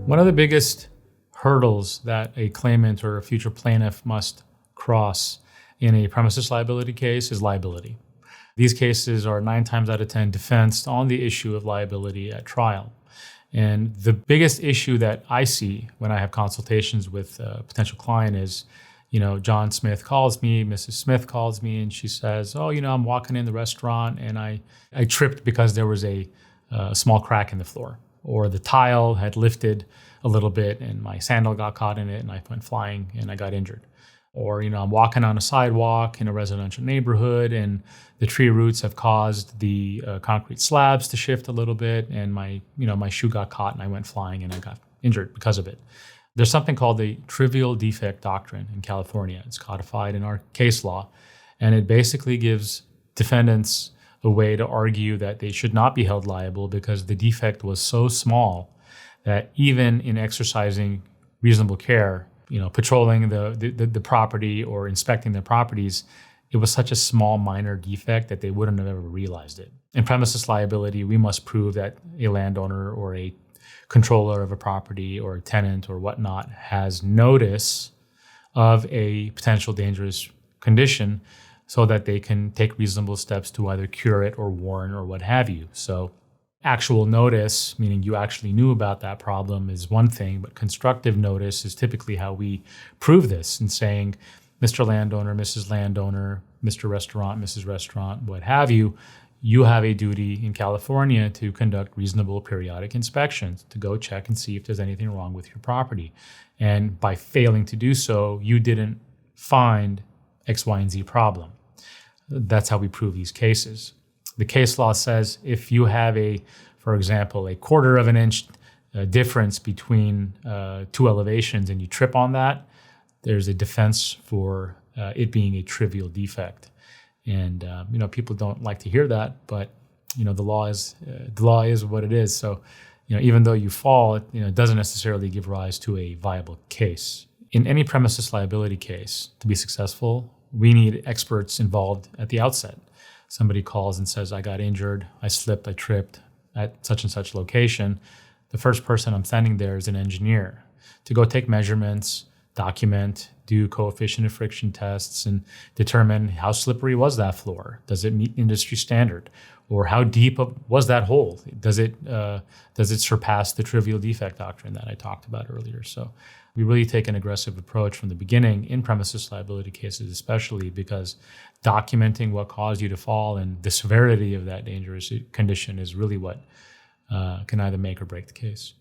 One of the biggest hurdles that a claimant or a future plaintiff must cross in a premises liability case is liability. These cases are 9 times out of 10 defensed on the issue of liability at trial. And the biggest issue that I see when I have consultations with a potential client is, John Smith calls me, Mrs. Smith calls me, and she says, I'm walking in the restaurant and I tripped because there was a small crack in the floor, or the tile had lifted a little bit and my sandal got caught in it and I went flying and I got injured. Or, I'm walking on a sidewalk in a residential neighborhood and the tree roots have caused the concrete slabs to shift a little bit and my shoe got caught and I went flying and I got injured because of it. There's something called the trivial defect doctrine in California. It's codified in our case law, and it basically gives defendants a way to argue that they should not be held liable because the defect was so small that even in exercising reasonable care, patrolling the property or inspecting the properties, it was such a small minor defect that they wouldn't have ever realized it. In premises liability, we must prove that a landowner or a controller of a property or a tenant or whatnot has notice of a potential dangerous condition so that they can take reasonable steps to either cure it or warn or what have you. So actual notice, meaning you actually knew about that problem, is one thing, but constructive notice is typically how we prove this, in saying, Mr. Landowner, Mrs. Landowner, Mr. Restaurant, Mrs. Restaurant, what have you, you have a duty in California to conduct reasonable periodic inspections, to go check and see if there's anything wrong with your property. And by failing to do so, you didn't find X, Y, and Z problem. That's how we prove these cases. The case law says if you have for example, a 1/4 of an inch difference between 2 elevations and you trip on that, there's a defense for it being a trivial defect. And people don't like to hear that, but the law is what it is. So even though you fall, it doesn't necessarily give rise to a viable case. In any premises liability case, to be successful, we need experts involved at the outset. Somebody calls and says, I got injured, I slipped, I tripped at such and such location. The first person I'm sending there is an engineer to go take measurements, document, do coefficient of friction tests, and determine how slippery was that floor. Does it meet industry standard? Or how deep was that hole? Does it surpass the trivial defect doctrine that I talked about earlier? So we really take an aggressive approach from the beginning in premises liability cases, especially because documenting what caused you to fall and the severity of that dangerous condition is really what can either make or break the case.